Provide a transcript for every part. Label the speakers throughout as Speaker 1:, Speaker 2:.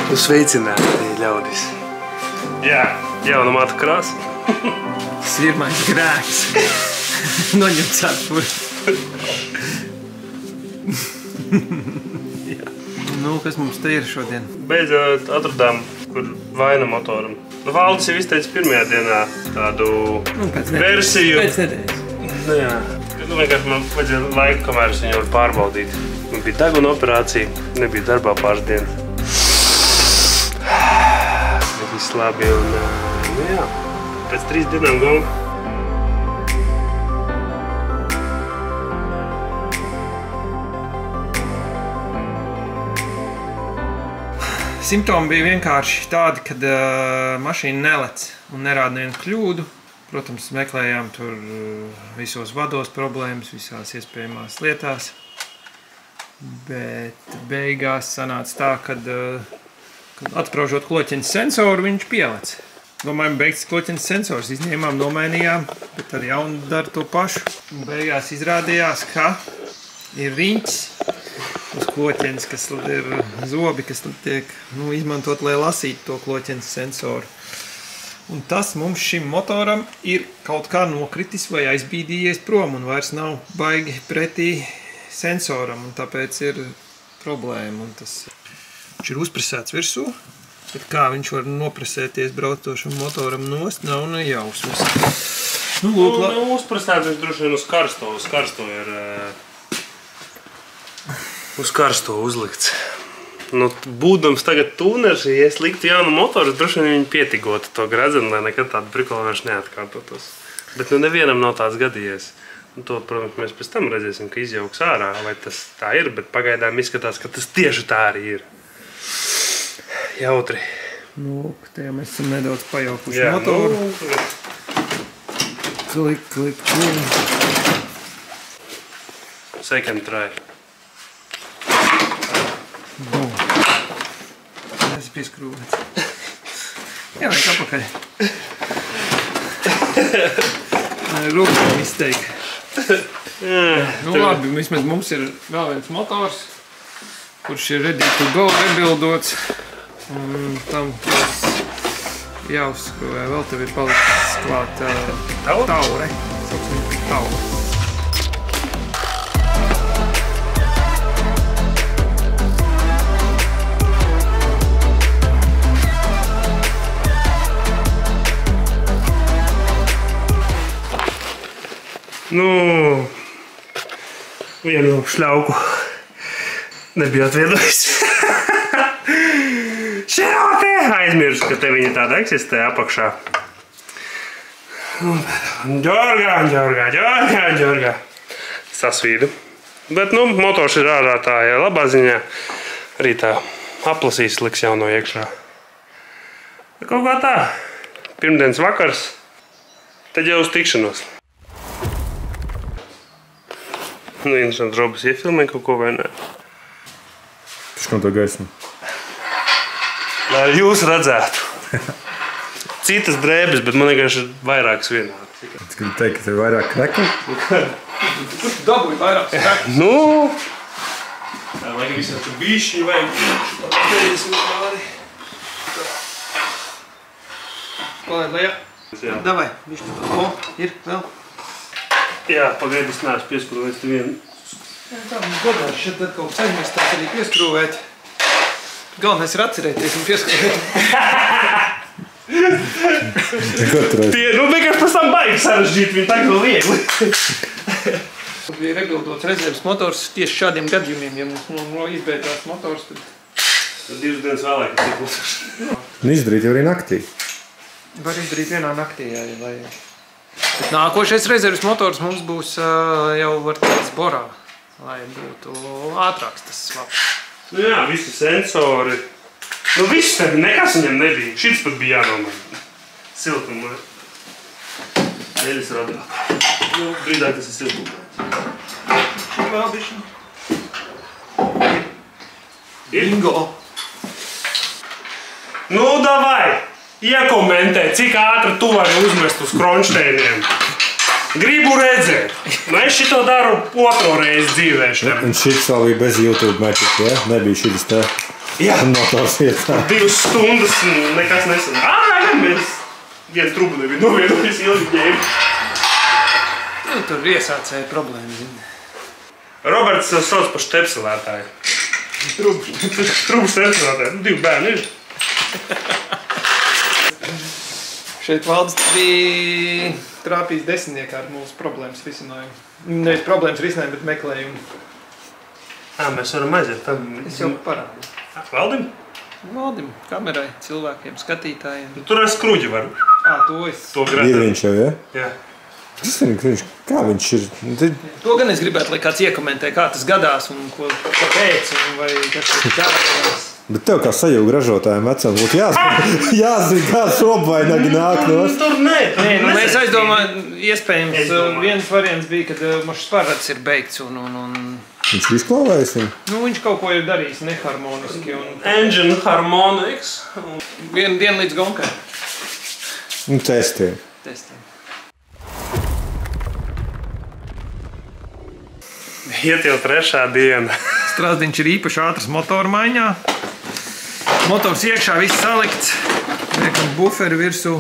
Speaker 1: Nu sveicināti, ļaudis. Jā, jauna matu krāsa.
Speaker 2: Sirmais grēks. Noņemts atpūr. Nu, kas mums te ir šodien?
Speaker 1: Beidzot atradām, kur vaina motoram. Nu, Valdis jau izteica pirmajā dienā tādu versiju.
Speaker 2: Pēc nedēļas.
Speaker 1: Nu, jā. Nu, vienkārši man vajadzēja laiku, kamēr es viņu varu pārbaudīt. Man bija deguna operācija, nebija darbā pāris dienas. Viss labi un, nu jā, pēc 3 dienām gonga.
Speaker 2: Simptomi bija vienkārši tādi, kad mašīna nelec un nerāda nevienu kļūdu. Protams, meklējām tur visos vados problēmas, visās iespējamās lietās. Bet beigās sanāca tā, kad atspraužot kloķenes sensoru, viņš pielec. Domājam, beigts kloķenes sensors, izņēmām, nomainījām, bet ar jaunu dara to pašu. Un beigās izrādījās, ka ir riņķis uz kloķenes, kas ir zobi, kas tiek izmantot, lai lasītu to kloķenes sensoru. Un tas mums šim motoram ir kaut kā nokritis vai aizbīdījies prom un vairs nav baigi pretī sensoram, un tāpēc ir problēma. Un tas viņš ir uzpresēts virsū, bet kā viņš var nopresēties braucošam motoram nost, nav nejausmas.
Speaker 1: Nu, uzpresēts viņš droši vien uz karsto ir uz karsto uzlikts. Nu, būdams tagad tūners, ja es liktu jaunu motoru, droši vien viņi pietigotu to gredzenu, lai nekad tādu prikolu vairs neatkārtotos. Bet nu nevienam nav tāds gadījies. Un to, protams, mēs pēc tam redzēsim, ka izjauks ārā, vai tas tā ir, bet pagaidām izskatās, ka tas tieši tā arī ir. Jautri.
Speaker 2: Nu, te jau mēs esam nedaudz pajaukuši motoru. Klik.
Speaker 1: Second try.
Speaker 2: Es pieskrūvēt. Jā, vajag apakaļ. Rūpīgi izteikti. Nu labi, vismaz mums ir vēl viens motors, kurš ir ready to go, rebildots. Un tam jāuzskrūvē. Vēl tev ir palicis klāt taure. Taure.
Speaker 1: Nu, vienu šļauku nebija atviedojis. Šajā te aizmirsu, ka te viņa tāda eksistē apakšā. Ģorgā. Sasvīdu. Bet, nu, motors ir ārā tā, ja labā ziņā. Arī tā aplasīs liks jauno iekšā. Kaut kā tā. Pirmdienas vakars. Tad jau uz tikšanos. Nu, interesanti, Robis iefilmē kaut ko vai nē?
Speaker 3: Taču kam to gaismu?
Speaker 1: Lai jūs redzētu. Citas drēbes, bet man vienkārši ir vairākas vienādas.
Speaker 3: Es gribu teikt, ka tev ir vairāk krekli?
Speaker 2: Kurš dabūja vairākas krekli?
Speaker 1: Nu?
Speaker 2: Tā vajag visā tur bišķi vajag. Palaid lejā. Davai, bišķi. O, ir vēl.
Speaker 1: Jā, pagaidi, es neesmu pieskrūvēts te vienu.
Speaker 2: Tā, mums godās, šeit tad kaut kas aizmestās arī pieskrūvēt. Galvenais ir atcerēties un pieskrūvēt.
Speaker 1: Nu, vienkārši pēc tam baigi sarežģīt, viņi tagad vēl viegli.
Speaker 2: Bija rebildots rezerves motors tieši šādiem gadījumiem, ja mums izbeidzās motors, tad...
Speaker 1: Tad 2 dienas vēlāk ir cikls.
Speaker 3: Un izdarīt jau arī naktī.
Speaker 2: Var izdarīt vienā naktī, jā, lai... Bet nākošais rezerves motors mums būs jau var tāds borā, lai būtu ātrāks tas svaps.
Speaker 1: Nu jā, visi sensori. Nu viss tev, nekas viņam nebija. Šis pat bija jānomaina. Siltumā. Eļas radiātori. Nu, brīdāk tas ir siltumā.
Speaker 2: Vēl bišķi.
Speaker 1: Bingo! Nu, davai! Iekomentē, cik ātri tu vari uzmest uz kronšteiniem. Gribu redzēt. Nu, es šito daru otro reizi dzīvē.
Speaker 3: Un šis vēl bija bez YouTube meķis, ja? Nebija šis te motors vietā.
Speaker 1: 2 stundas nekas nesanāk. Mēs viens trubu nebija novienojis ilgi ņēmu.
Speaker 2: Nu, tur iesācēja problēma, zini.
Speaker 1: Roberts sauc par štepselētāju. Trubu štepselētāju. 2 bērni ir.
Speaker 2: Šeit Valdis bija trāpījis 10 ar mūsu problēmas risinājumu. Nevis problēmas risinājumu, bet meklējumu.
Speaker 1: Mēs varam aiziet.
Speaker 2: Es jau parādu.
Speaker 1: Valdim?
Speaker 2: Valdim, kamerai, cilvēkiem, skatītājiem.
Speaker 1: Tur es skruģi varu.
Speaker 2: To es.
Speaker 3: Ir viņš jau, ja?
Speaker 1: Jā.
Speaker 3: Es nezinu, kā viņš ir.
Speaker 2: To gan es gribētu, lai kāds iekomentē, kā tas gadās un ko pēc, un vai kas ir jāgadās.
Speaker 3: Bet tev kā sajūga ražotājiem vecam būtu jāzina, kā šobvainagi nāk no.
Speaker 2: Tur nē, mēs aizdomājam, iespējams, viens variants bija, kad mašas pārrats ir beigts un...
Speaker 3: Viņš ir izklāvējis viņu?
Speaker 2: Nu, viņš kaut ko ir darījis neharmoniski un...
Speaker 1: Engine harmonics.
Speaker 2: Dienu līdz gonkai.
Speaker 3: Un testiem.
Speaker 1: Iet jau 3. diena.
Speaker 2: Strasdiņš ir īpaši ātrs motoru maiņā. Motors iekšā, viss salikts. Liekam buferi virsū.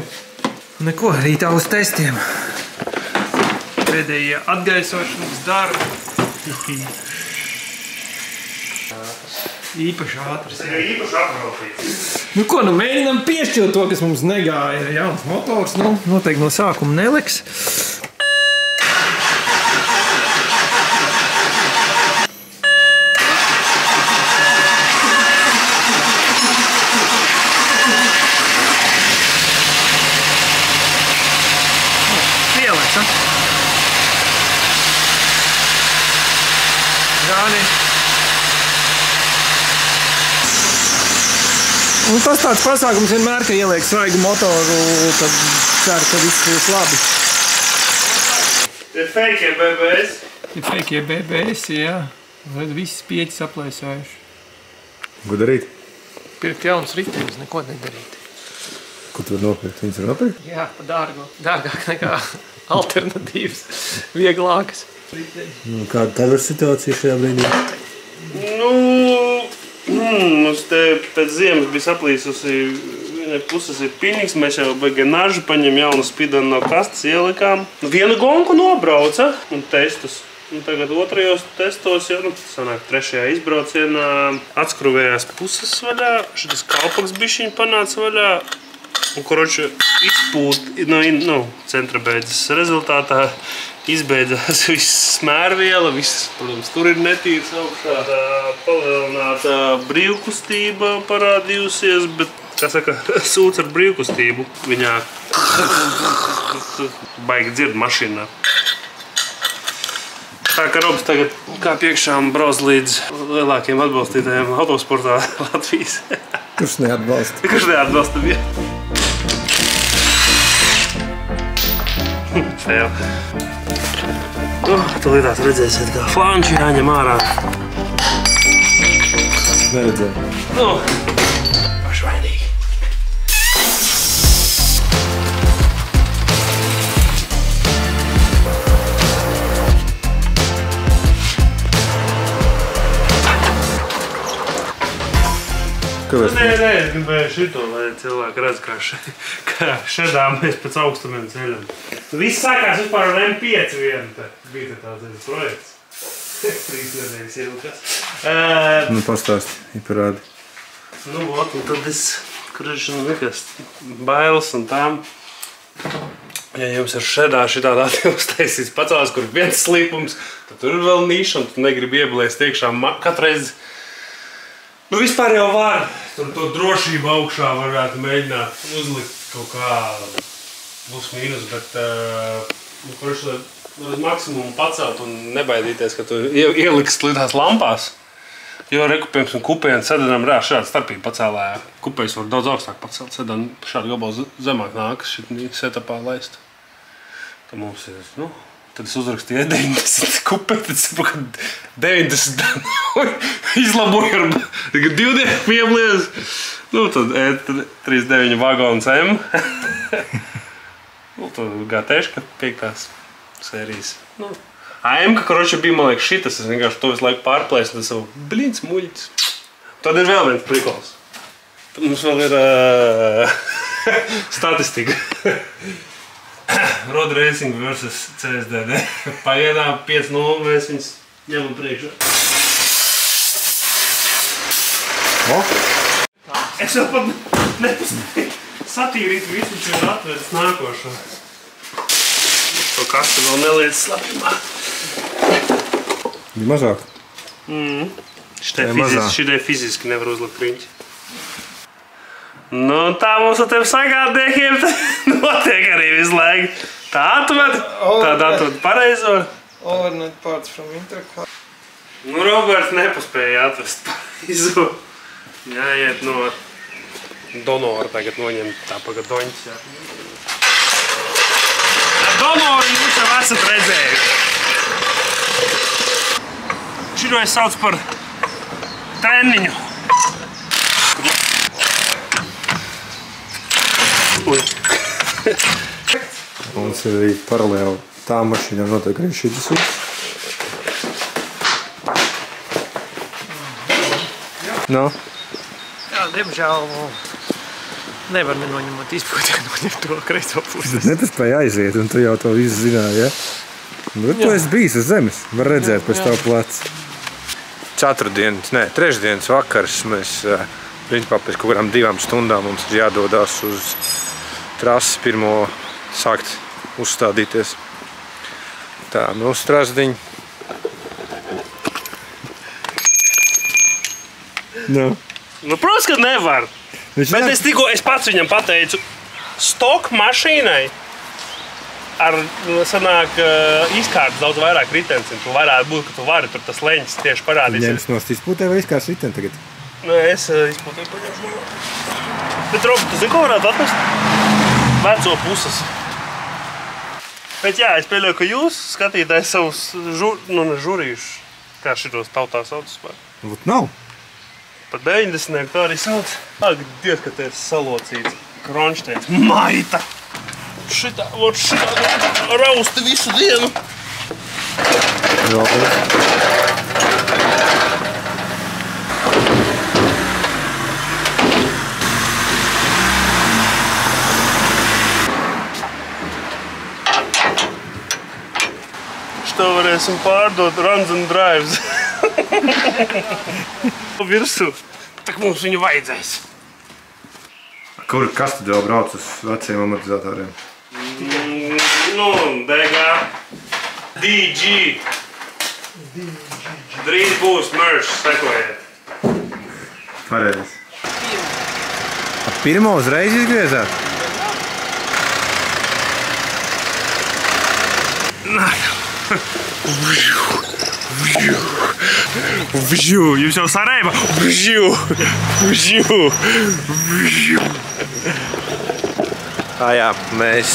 Speaker 2: Neko, rītā uz testiem. Pēdējie atgaisošanas darbi. Īpaši ātrs.
Speaker 1: Īpaši apbraukīts.
Speaker 2: Nu ko, mēģinām piešķilt to, kas mums negāja. Jauns motors, noteikti no sākuma neliks. Un tas tāds pasākums vienmēr, ka ieliek svaigu motoru, tad cer, ka viss būs labi.
Speaker 1: Ir fake BBS.
Speaker 2: Ir fake BBS, jā. Redz, visas pieķis aplēsājuši.
Speaker 3: Ko darīt?
Speaker 2: Pirkt jaunas riteņus, neko nedarīt.
Speaker 3: Ko tu var nopirkt? Viņas var nopirkt?
Speaker 2: Jā, pa dārgu. Dārgāk nekā alternatīvas, vieglākas.
Speaker 3: Kāda tev ir situācija šajā brīdī?
Speaker 1: Mums te pēc ziemas bija saplīsusi, vienai puses ir pilnīgs, mēs jau baigi nažu paņem jaunu spidanu no kastes ielikām. Vienu gonku nobrauca un testus. Un tagad otrajos testos jau, sanāk 3. izbraucienā, atskruvējās puses vaļā, šitas kalpaks bišķiņ panāca vaļā. Un, koroči, izpūt, centra beidzas rezultātā izbeidzās viss smērviela, viss, protams, tur ir netīrs augšā. Palielināta brīvkustība parādījusies, bet, kā saka, sūds ar brīvkustību viņā baigi dzird mašīnā. Tā kā Robs tagad kā piekšā un brauc līdz lielākiem atbalstītājiem autosportā Latvijas.
Speaker 3: Kurš neatbalsta?
Speaker 1: Kurš neatbalsta bija? Fail. Tūlītās redzēsiet, kā flanči jāņem ārā.
Speaker 3: Neredzēju.
Speaker 1: Pašvainīgi. Nē, es gribēju šito, lai cilvēki redz, kā šedā mēs pēc augstumiem ceļam. Viss sākās vispār ar M5 vienu, bija tāds projekts. 3 nedēļas ilgās.
Speaker 3: Nu, pastāsti, parādi.
Speaker 1: Nu, un tad es, nekas bailes un tām. Ja jums ir šedā šitādā uztaisīts pacēlās, kur viens slīpums, tad tur ir vēl nīša, un tu negribi ieblēst iekšā katreiz. Nu, vispār jau var. Tur to drošību augšā varētu mēģināt uzlikt kaut kā plus mīnus, bet līdz maksimumu pacelt un nebaidīties, ka tu ieliks lidās lampās. Jo rekupējums un kupējums sedanam šāda starpība pacēlējā. Kupējums var daudz augstāk pacelt, sedan šādu gabalu zemāk nākas šitā setupā laist. Tad mums ir, tad es uzrakstīju 90 kupē, tad saprotu, ka 90 izlaboju ar 20 pieblies. Tad E39 vagons M. Tad GT-ška 5. sērijas. Nu. AMK, karoči, bija, man liekas, šitas. Es vienkārši to visu laiku pārplēsu un savu blīns muļķis. Tad ir vēl viens prikols. Tad mums vēl ir statistika. Road Racing versus CSDD. Pagaidām 5-0 mēs viņus ņemam priekšā. Es jau pat nepaspēju satīrīt visu, čo ir atveris nākošo. To kastu vēl neliec slapjumā.
Speaker 3: Bija mazāk?
Speaker 1: Šitai fiziski nevar uzlikt riņķi. Nu, tā mums ar tiem sagādniekiem notiek arī visu laiku. Tā atved pareizo.
Speaker 2: Overnight parts from Intercar.
Speaker 1: Nu, Roberts nepaspēja atvest pareizo. Jāiet no donora tagad noņemt tā pagadoņas. Donoru jūs jau esat redzējuši. Šito es sauc par treniņu.
Speaker 3: Mums ir arī paralēli tā mašīnā notiek arī šitas ups. No?
Speaker 2: Jā, diemžēl nevar nenoņemot izpūtē noņemt to kreiso pusi.
Speaker 3: Ne, tas spēja aiziet, un tu jau to visu zināji, ja? Bet tu esi bijis uz zemes, var redzēt pēc tavu plecu. Trešdienas vakars mēs, principā pēc kaut kādām 2 stundām mums ir jādodās uz trasi pirmo sākt uzstādīties. Tā, nu uz trasdiņu. No.
Speaker 1: Nu, protams, ka nevar. Bet es pats viņam pateicu, stok mašīnai ar, sanāk, izkārtas daudz vairāk ritencim. Tu varētu būt, ka tu vari tur tas leņķis tieši parādīsies.
Speaker 3: Ņems nost izpūtē vai izkārtas riteni tagad?
Speaker 1: Nē, es izpūtēju paņemšu. Bet, Robi, tu zini, ko varētu atnest? Veco puses. Bet jā, es pieļauju, ka jūs skatītājs savus žurījuši, kā šitos tautā saucas pār.
Speaker 3: Vat nav.
Speaker 1: Pat 90. tā arī sauc. Ak, Dievs, ka te ir salocīts kronšteins. Maita! Šitā rausti visu dienu. Šitā varēsim pārdot runs and drives. Virsū. Tak mums viņu vajadzēs.
Speaker 3: Kas tad vēl brauc uz veciem amortizatoriem?
Speaker 1: Nu, DG, DG. Drīz būs merch, sekojiet.
Speaker 3: Pareizi. Pirmo uzreiz izgriezāt?
Speaker 1: Jums jau sarēba?
Speaker 3: Jā, mēs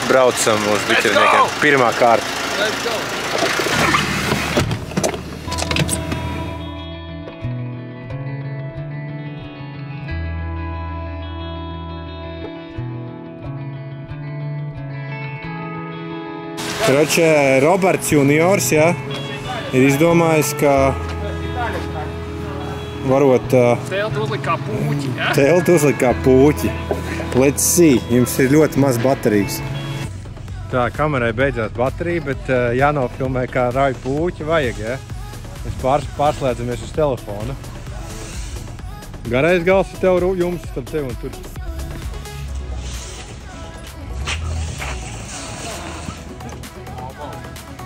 Speaker 3: braucam uz biķerniekiem. Pirmā kārta.
Speaker 2: Let's go!
Speaker 3: Kroče, Roberts juniors, ja, ir izdomājis, ka varot
Speaker 2: Telti uzlikt kā pūķi, ja?
Speaker 3: Telti uzlikt kā pūķi. Let's see, jums ir ļoti maz baterijas. Tā, kamerai beidzās baterija, bet jānofilmē, kā rauj pūķi vajag, ja? Mēs pārslēdzamies uz telefonu. Garais gals ir tev jums, tad tev un tur.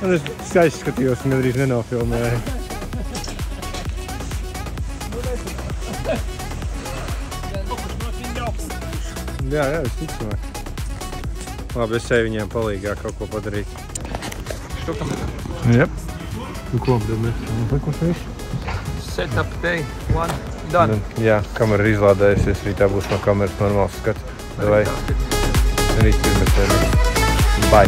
Speaker 3: Es skaisti skatījos un gandrīz nenofilmēju. Jā, es ticu. Labi, es eju viņiem palīgā kaut ko padarīt. Jep. Un ko, tad mēs likuši visu?
Speaker 2: Set up day, one, done.
Speaker 3: Jā, kamera ir izlādējusies, rītā būs no kameras normāls skats. Vai rīt pirmais. Bye.